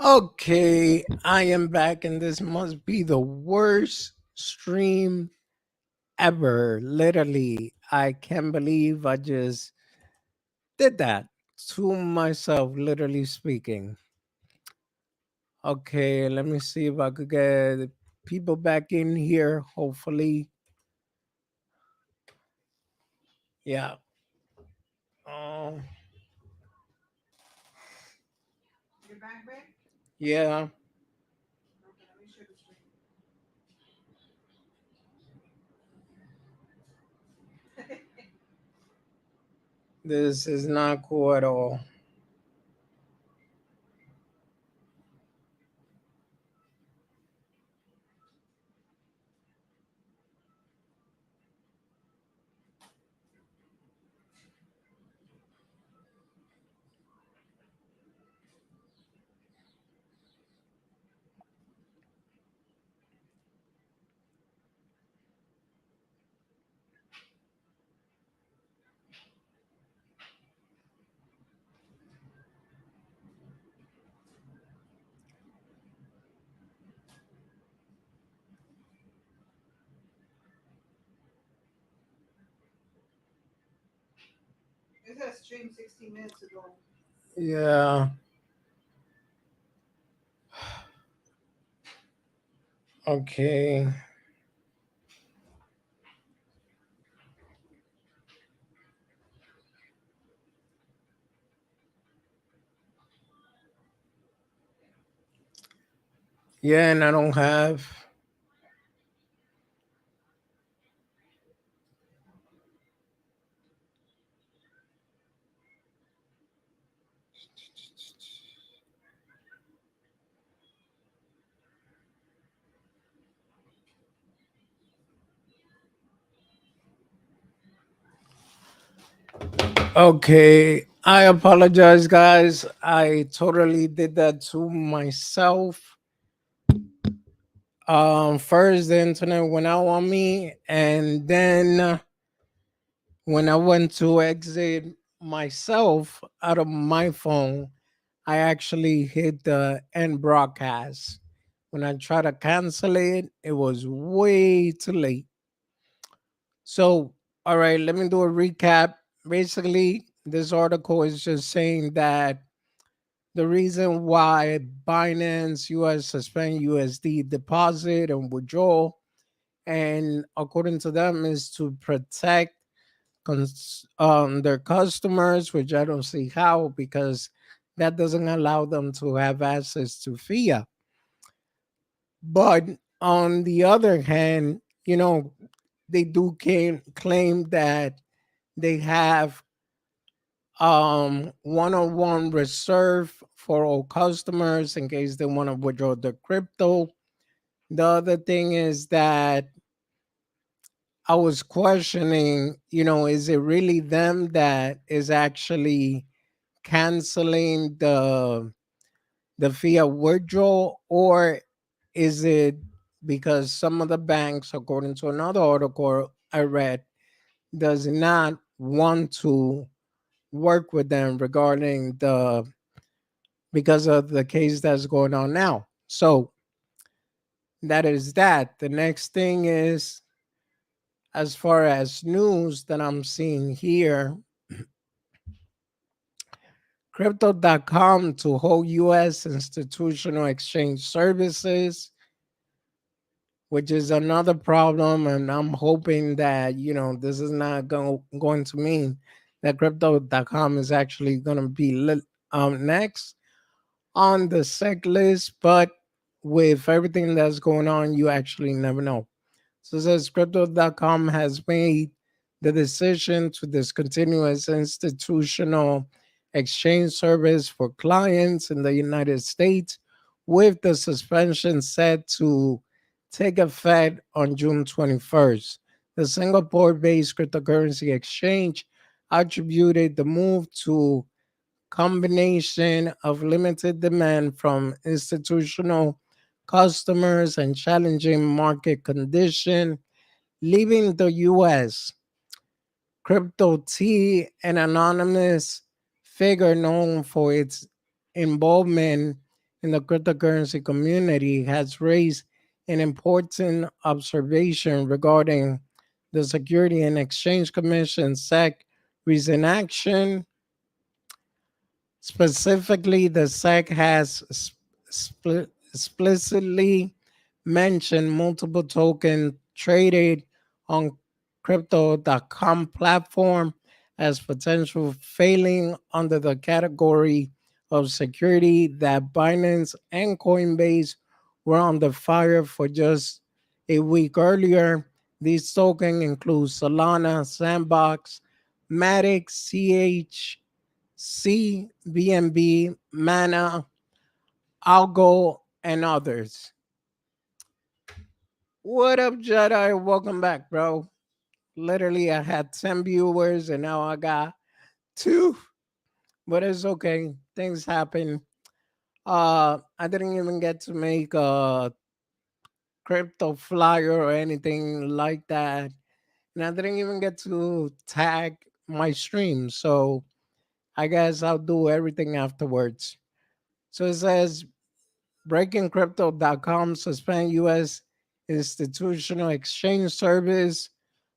Okay, I am back, and this must be the worst stream ever. Literally, I can't believe I just did that to myself, literally speaking. Okay, let me see if I could get people back in here, hopefully. Yeah. Oh, yeah. This is not cool at all. Yeah. Okay. Yeah, and I don't have. Okay, I apologize, guys. I totally did that to myself. First the internet went out on me, and then when I went to exit myself out of my phone, I actually hit the end broadcast. When I tried to cancel it, it was way too late. So, all right, let me do a recap. Basically, this article is just saying that the reason why Binance US suspend USD deposit and withdrawal, and according to them, is to protect their customers, which I don't see how because that doesn't allow them to have access to fiat. But on the other hand, they do claim that they have one-on-one reserve for all customers in case they want to withdraw the crypto. The other thing is that I was questioning, is it really them that is actually canceling the fiat withdrawal, or is it because some of the banks, according to another article I read, does not want to work with them regarding the because of the case that's going on now. So that is that. The next thing is, as far as news that I'm seeing here, crypto.com to hold US institutional exchange services, which is another problem. And I'm hoping that, this is not going to mean that crypto.com is actually going to be next on the sec list. But with everything that's going on, you actually never know. So it says crypto.com has made the decision to discontinue its institutional exchange service for clients in the United States, with the suspension set to take effect on June 21st. The Singapore based cryptocurrency exchange attributed the move to combination of limited demand from institutional customers and challenging market condition, leaving the US. Crypto T, an anonymous figure known for its involvement in the cryptocurrency community has raised an important observation regarding the Security and Exchange Commission SEC recent action. Specifically, the SEC has explicitly mentioned multiple token traded on crypto.com platform as potential failing under the category of security that Binance and Coinbase were under fire for just a week earlier. These tokens include Solana, Sandbox, Matic, C, BNB, Mana, Algo, and others. What up, Jedi? Welcome back, bro. Literally, I had 10 viewers and now I got two, but it's okay. Things happen. I didn't even get to make a crypto flyer or anything like that. And I didn't even get to tag my stream. So I guess I'll do everything afterwards. So it says breakingcrypto.com suspend US institutional exchange service.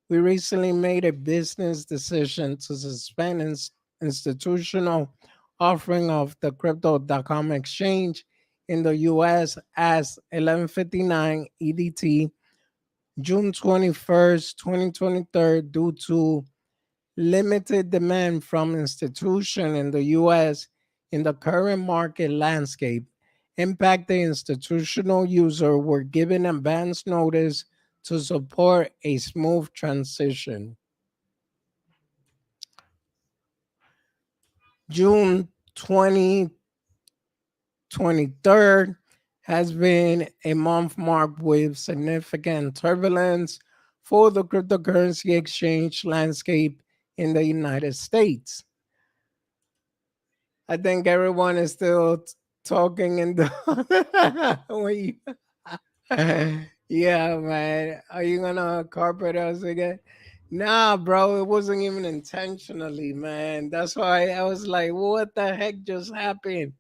We recently made a business decision to suspend institutional offering of the crypto.com exchange in the US as 11:59 EDT June 21st, 2023 due to limited demand from institutions in the US in the current market landscape. Impacted institutional users were given advance notice to support a smooth transition. June 23rd has been a month marked with significant turbulence for the cryptocurrency exchange landscape in the United States. I think everyone is still talking in the when yeah, man. Are you gonna carpet us again? Nah, bro, it wasn't even intentionally, man. That's why I was like, what the heck just happened?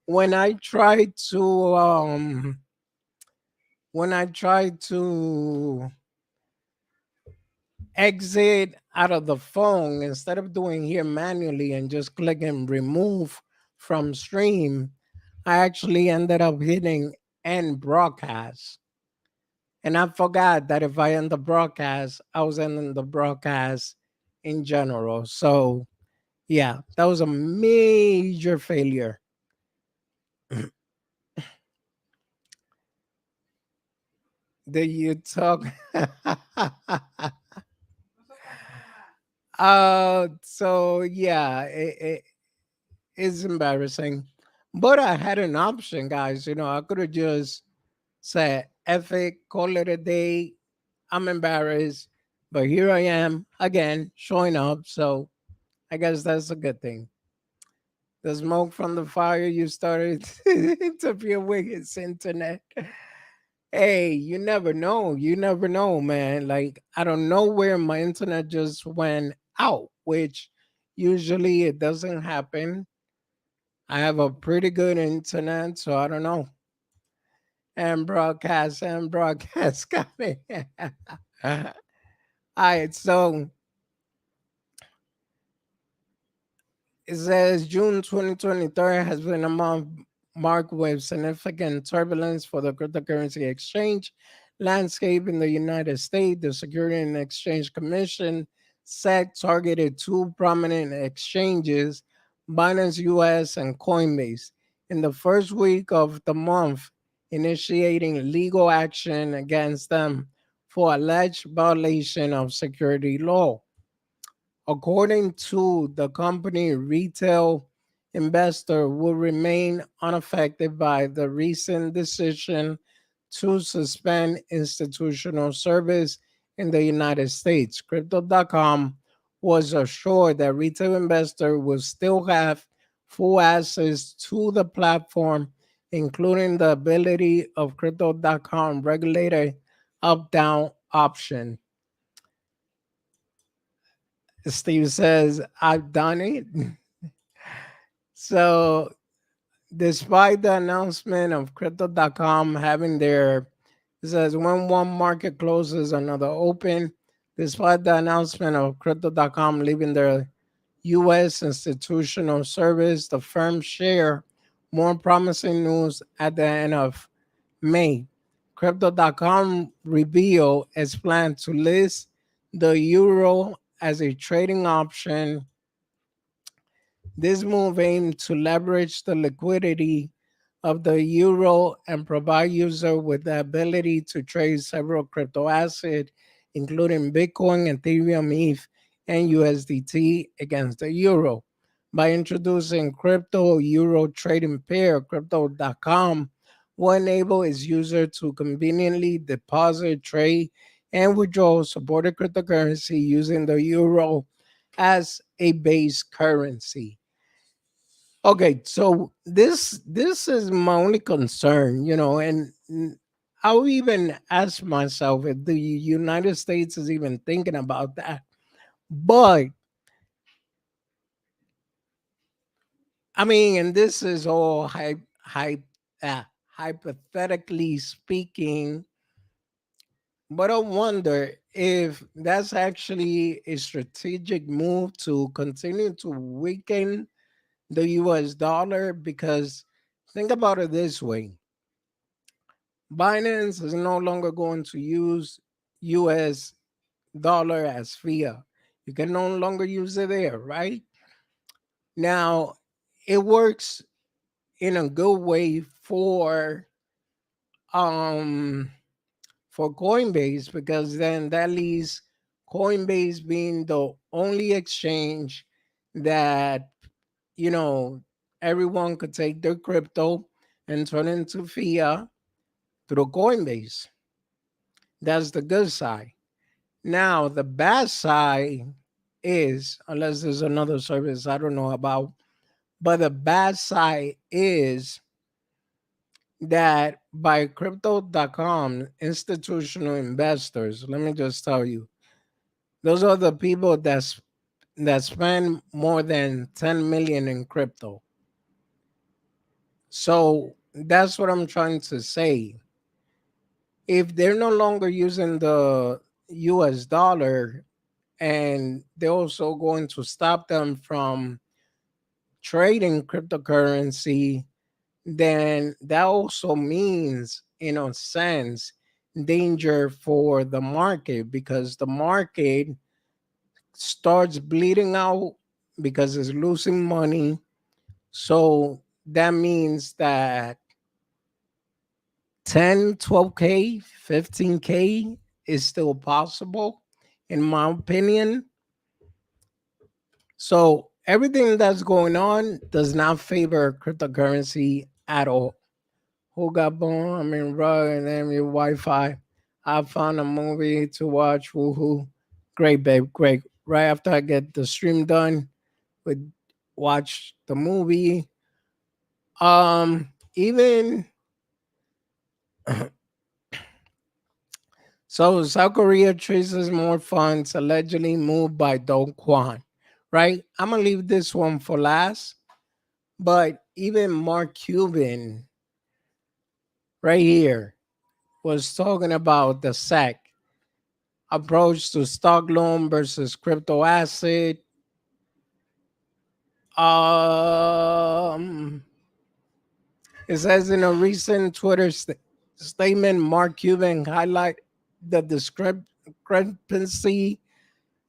When I tried to when I tried to exit out of the phone instead of doing here manually and just clicking remove from stream, I actually ended up hitting end broadcast. And I forgot that if I end the broadcast, I was ending the broadcast in general. So yeah, that was a major failure. Did you talk? So yeah, it's embarrassing. But I had an option, guys. You know, I could have just said, F it, call it a day. I'm embarrassed. But here I am again, showing up. So I guess that's a good thing. The smoke from the fire you started to interfere with his internet. Hey, you never know. You never know, man. Like, I don't know where my internet just went out, which usually it doesn't happen. I have a pretty good internet, so I don't know. And broadcast coming. All right, so it says June 2023 has been a month marked with significant turbulence for the cryptocurrency exchange landscape in the United States. The Security and Exchange Commission SEC targeted two prominent exchanges, Binance US and Coinbase, in the first week of the month, initiating legal action against them for alleged violation of security law. According to the company, retail investor will remain unaffected by the recent decision to suspend institutional service in the United States. Crypto.com was assured that retail investors will still have full access to the platform, including the ability of Crypto.com regulated up-down option. Steve says, I've done it. So despite the announcement of crypto.com having their, it says when one market closes, another open. Despite the announcement of crypto.com leaving their US institutional service, the firm share more promising news at the end of May. Crypto.com revealed its plan to list the euro as a trading option. This move aimed to leverage the liquidity of the euro and provide users with the ability to trade several crypto assets, including Bitcoin, Ethereum, ETH, and USDT against the euro. By introducing crypto euro trading pair, crypto.com will enable its users to conveniently deposit, trade, and withdraw supported cryptocurrency using the euro as a base currency. Okay, so this is my only concern, and I'll even ask myself if the United States is even thinking about that. But I mean, and this is all hypothetically speaking, but I wonder if that's actually a strategic move to continue to weaken the US dollar, because think about it this way. Binance is no longer going to use US dollar as fiat. You can no longer use it there, right? Now, it works in a good way um for Coinbase, because then that leaves Coinbase being the only exchange that, you know, everyone could take their crypto and turn it into fiat through Coinbase. That's the good side. Now, the bad side is, unless there's another service I don't know about, but the bad side is that by crypto.com, institutional investors, let me just tell you, those are the people that spend more than 10 million in crypto. So that's what I'm trying to say. If they're no longer using the US dollar, and they're also going to stop them from trading cryptocurrency, then that also means, in a sense, danger for the market, because the market starts bleeding out because it's losing money. So that means that 10, 12K, 15K is still possible, in my opinion. So everything that's going on does not favor cryptocurrency at all. Who got born? I mean, rug and then your Wi-Fi. I found a movie to watch. Woohoo! Great, babe. Great. Right after I get the stream done, we watch the movie. Even so, South Korea traces more funds allegedly moved by Do Kwon. Right. I'm gonna leave this one for last. But even Mark Cuban, right here, was talking about the SEC approach to stock loan versus crypto asset. Um, it says in a recent Twitter statement, Mark Cuban highlight the discrepancy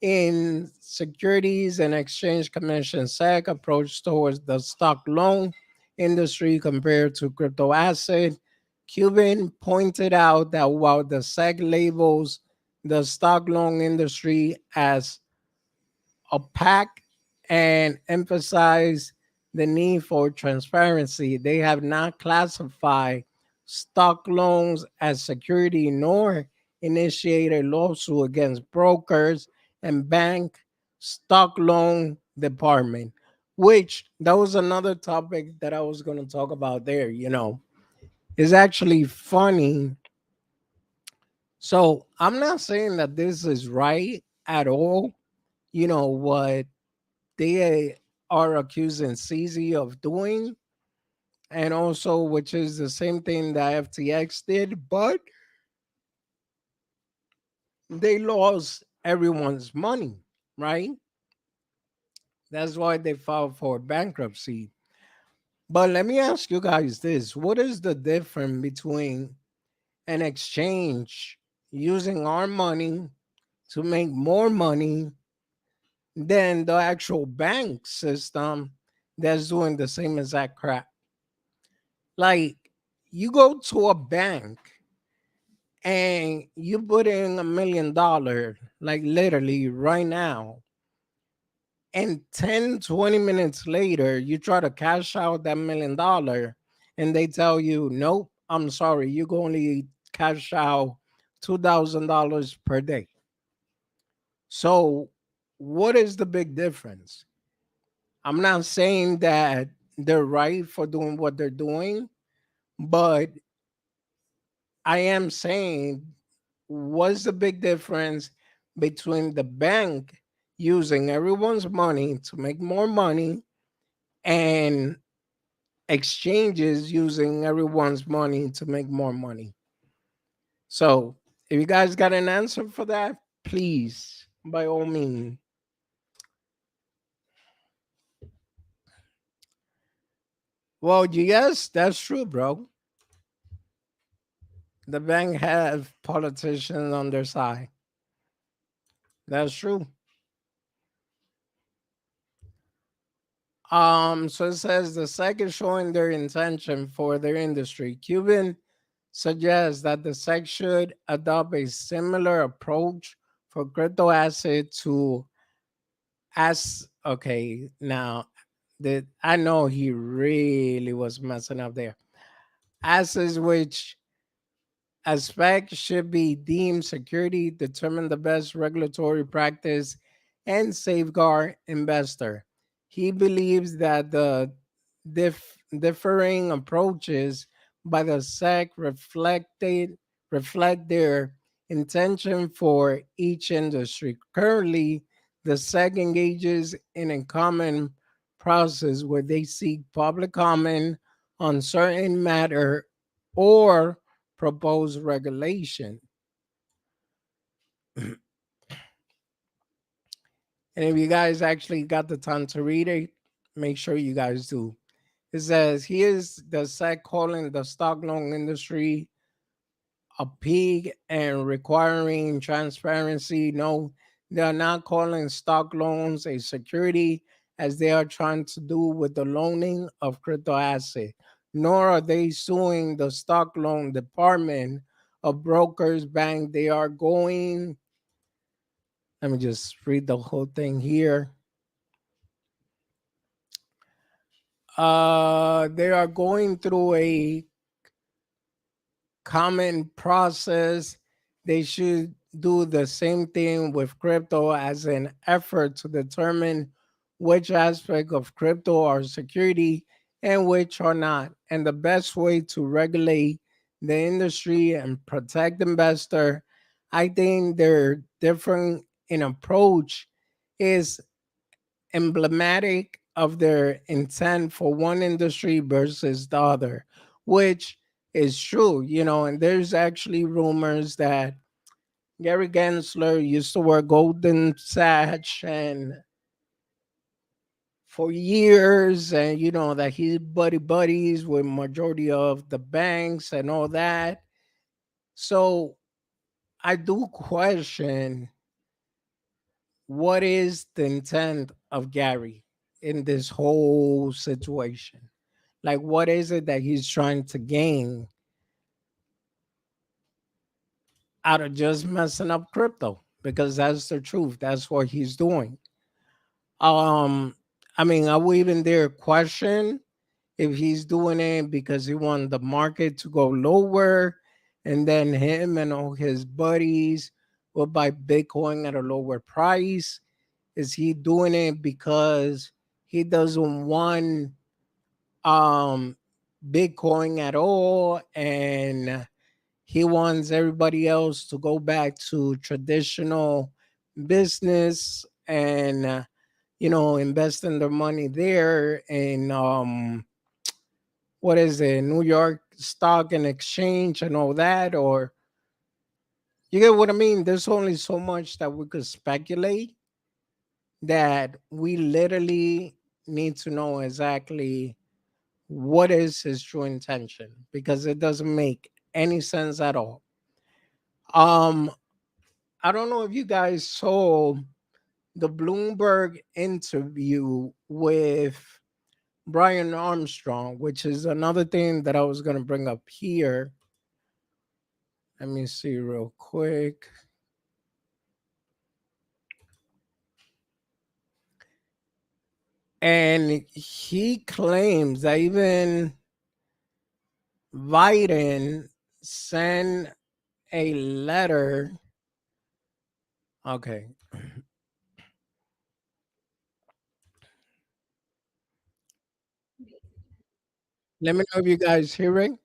in Securities and Exchange Commission SEC approach towards the stock loan industry compared to crypto asset. Cuban pointed out that while the SEC labels the stock loan industry as opaque and emphasize the need for transparency, they have not classified stock loans as security nor initiated lawsuit against brokers and bank stock loan department, which that was another topic that I was going to talk about there. It's actually funny. So I'm not saying that this is right at all. What they are accusing CZ of doing, and also which is the same thing that FTX did, but they lost everyone's money, right? That's why they filed for bankruptcy. But let me ask you guys this: what is the difference between an exchange using our money to make more money than the actual bank system that's doing the same exact crap? Like, you go to a bank and you put in $1 million, like literally right now, and 10, 20 minutes later, you try to cash out that $1 million, and they tell you, nope, I'm sorry, you can only cash out $2,000 per day. So, what is the big difference? I'm not saying that they're right for doing what they're doing, but I am saying, what's the big difference between the bank using everyone's money to make more money and exchanges using everyone's money to make more money? So, if you guys got an answer for that, please, by all means. Well, yes, that's true, bro. The bank have politicians on their side. That's true. So it says the SEC is showing their intention for their industry. Cuban suggests that the SEC should adopt a similar approach for crypto asset to as okay now that I know he really was messing up there. Assets which aspect should be deemed security, determine the best regulatory practice, and safeguard investor. He believes that the differing approaches by the SEC reflect their intention for each industry. Currently, the SEC engages in a common process where they seek public comment on certain matter or proposed regulation. And if you guys actually got the time to read it, make sure you guys do. It says, here's the SEC calling the stock loan industry a pig and requiring transparency. No, they are not calling stock loans a security as they are trying to do with the loaning of crypto asset. Nor are they suing the stock loan department of brokers bank. They are going, let me just read the whole thing here. They are going through a common process. They should do the same thing with crypto as an effort to determine which aspect of crypto are security and which are not. And the best way to regulate the industry and protect investor, I think they're different in approach, is emblematic of their intent for one industry versus the other, which is true, and there's actually rumors that Gary Gensler used to wear golden satch and for years, and that he's buddies with majority of the banks and all that. So I do question what is the intent of Gary in this whole situation. Like, what is it that he's trying to gain out of just messing up crypto? Because that's the truth. That's what he's doing. Um, I mean, I would even dare question if he's doing it because he wanted the market to go lower, and then him and all his buddies will buy Bitcoin at a lower price. Is he doing it because he doesn't want um Bitcoin at all, and he wants everybody else to go back to traditional business and investing their money there in what is it, New York Stock and Exchange and all that, or you get what I mean? There's only so much that we could speculate, that we literally need to know exactly what is his true intention, because it doesn't make any sense at all. Um, I don't know if you guys saw the Bloomberg interview with Brian Armstrong, which is another thing that I was going to bring up here. Let me see real quick. And he claims that even Biden sent a letter. Okay. Let me know if you guys hearing.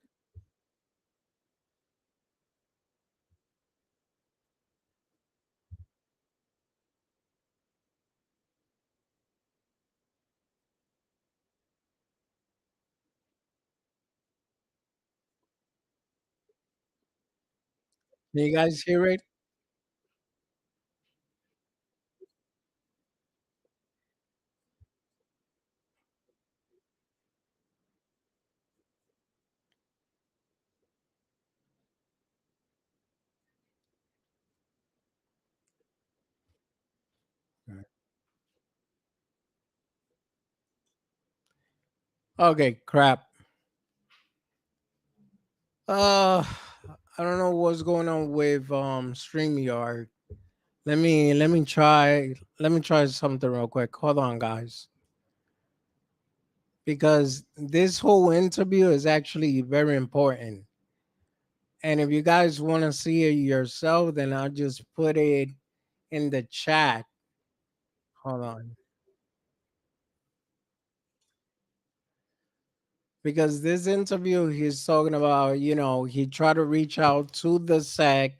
Can you guys hear it? Okay, crap. Uh I don't know what's going on with StreamYard. Let me try something real quick. Hold on, guys. Because this whole interview is actually very important. And if you guys want to see it yourself, then I'll just put it in the chat. Hold on. Because this interview, he's talking about, he tried to reach out to the SEC,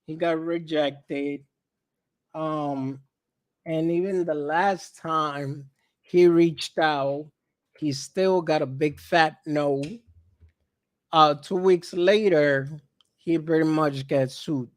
he got rejected. Um, and even the last time he reached out, he still got a big fat no. 2 weeks later, he pretty much gets sued.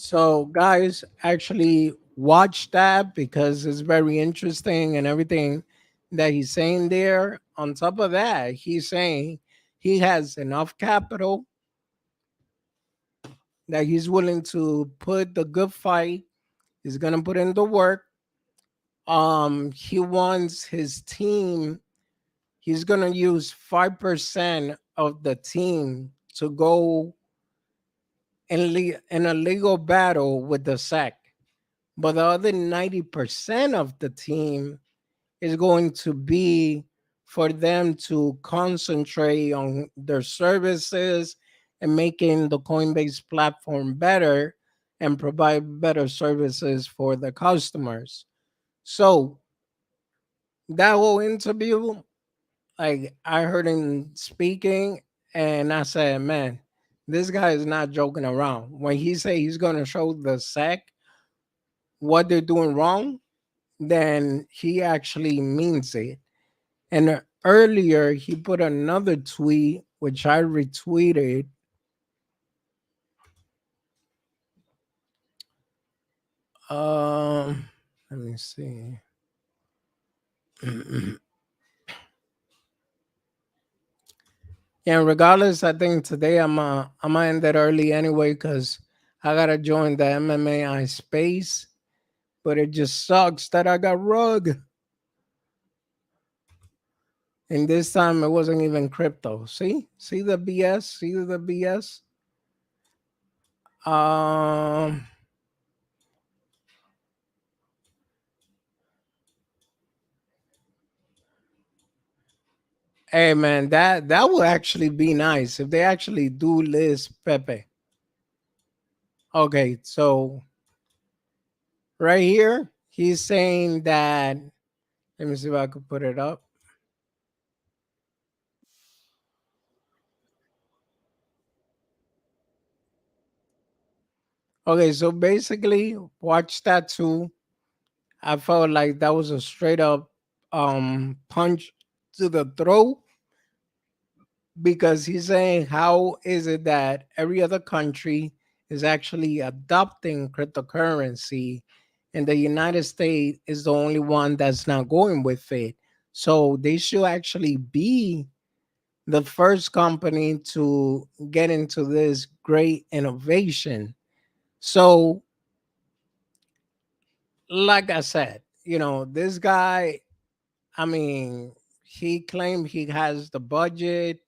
So, guys, actually watch that because it's very interesting and everything that he's saying there. On top of that, he's saying he has enough capital that he's willing to put the good fight. He's gonna put in the work. He wants his team. He's gonna use 5% of the team to go in a legal battle with the SEC. But the other 90% of the team is going to be for them to concentrate on their services and making the Coinbase platform better and provide better services for the customers. So that whole interview, like I heard him speaking and I said, man, this guy is not joking around. When he say he's going to show the SEC what they're doing wrong, then he actually means it. And earlier he put another tweet, which I retweeted. Let me see. Yeah, regardless, I think today I'm gonna end it early anyway because I gotta join the MMA space. But it just sucks that I got rug. And this time it wasn't even crypto. See the BS. See the BS. Um, Hey man, that would actually be nice if they actually do list Pepe. Okay, so right here, he's saying that. Let me see if I could put it up. Okay, so basically, watch that too. I felt like that was a straight up punch to the throat because he's saying, how is it that every other country is actually adopting cryptocurrency and the United States is the only one that's not going with it? So they should actually be the first company to get into this great innovation. So, like I said, this guy, I mean, he claimed he has the budget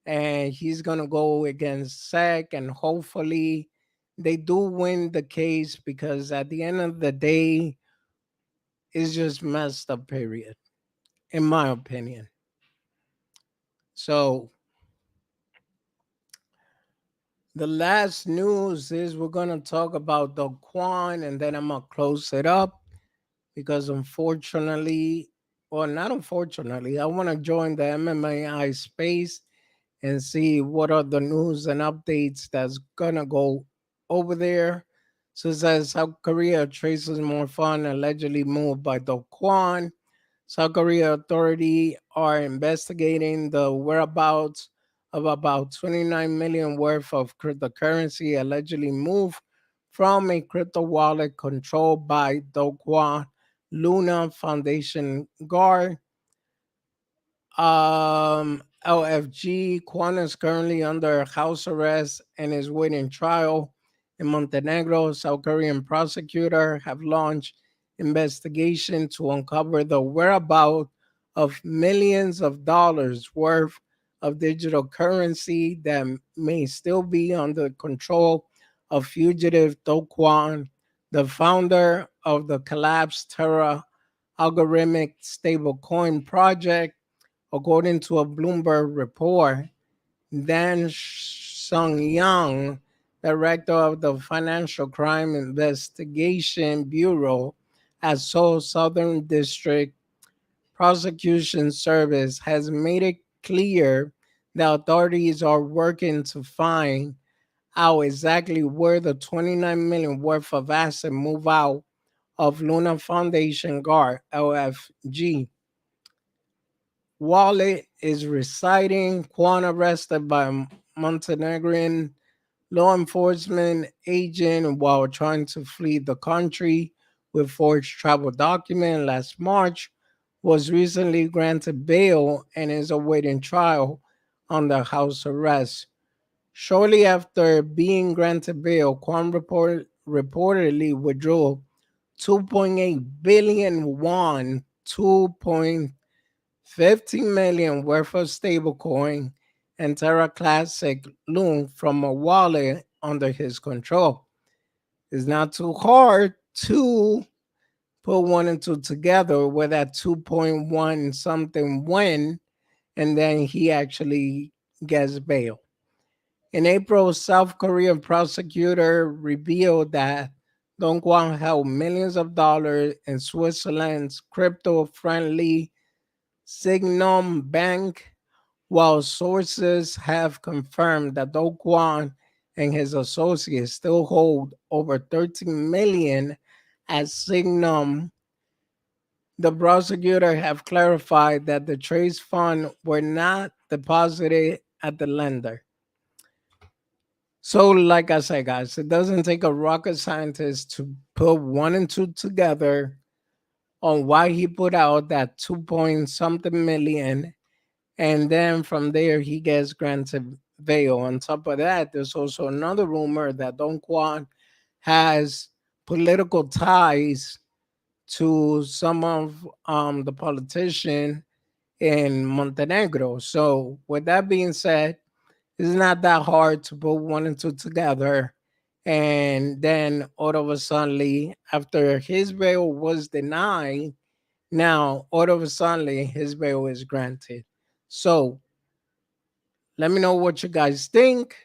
and he's going to go against SEC, and hopefully they do win the case because at the end of the day, it's just messed up, period, in my opinion. So, the last news is we're going to talk about the Quan and then I'm going to close it up because unfortunately, or not unfortunately, I want to join the MMA space and see what are the news and updates that's gonna go over there. So it says South Korea traces more fund allegedly moved by Do Kwon. South Korea authority are investigating the whereabouts of about 29 million worth of cryptocurrency allegedly moved from a crypto wallet controlled by Do Kwon Luna Foundation Guard LFG. Quan is currently under house arrest and is waiting trial in Montenegro. South Korean prosecutor have launched investigation to uncover the whereabouts of millions of dollars worth of digital currency that may still be under control of fugitive Do Kwon, the founder of the collapsed Terra algorithmic stablecoin project. According to a Bloomberg report, Dan Sung Young, director of the Financial Crime Investigation Bureau at Seoul Southern District Prosecution Service, has made it clear the authorities are working to find out exactly where the 29 million worth of asset move out of Luna Foundation Guard LFG wallet is residing. Quan arrested by a Montenegrin law enforcement agent while trying to flee the country with forged travel document last March, was recently granted bail and is awaiting trial under house arrest. Shortly after being granted bail, Quan reportedly withdrew 2.8 billion won, 2.15 million worth of stablecoin and Terra Classic Loan from a wallet under his control. It's not too hard to put one and two together where that 2.1 something went, and then he actually gets bail. In April, South Korean prosecutor revealed that Dongguan held millions of dollars in Switzerland's crypto-friendly Signum Bank, while sources have confirmed that Do Kwon and his associates still hold over 13 million at Signum. The prosecutor have clarified that the trace fund were not deposited at the lender. So, like I said, guys, it doesn't take a rocket scientist to put one and two together on why he put out that 2 point something million, and then from there he gets granted bail. On top of that, there's also another rumor that Don Juan has political ties to some of the politician in Montenegro. So with that being said, it's not that hard to put one and two together. And then all of a sudden, after his bail was denied, now all of a sudden his bail is granted. So let me know what you guys think.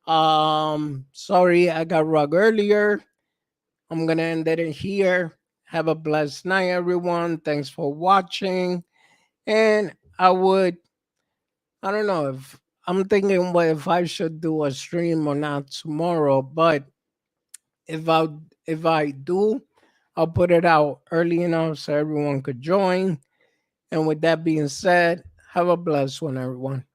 Sorry I got rug earlier. I'm gonna end it in here. Have a blessed night, everyone. Thanks for watching. And I don't know if I'm thinking what if I should do a stream or not tomorrow, but If I if I do, I'll put it out early enough so everyone could join. And with that being said, have a blessed one, everyone.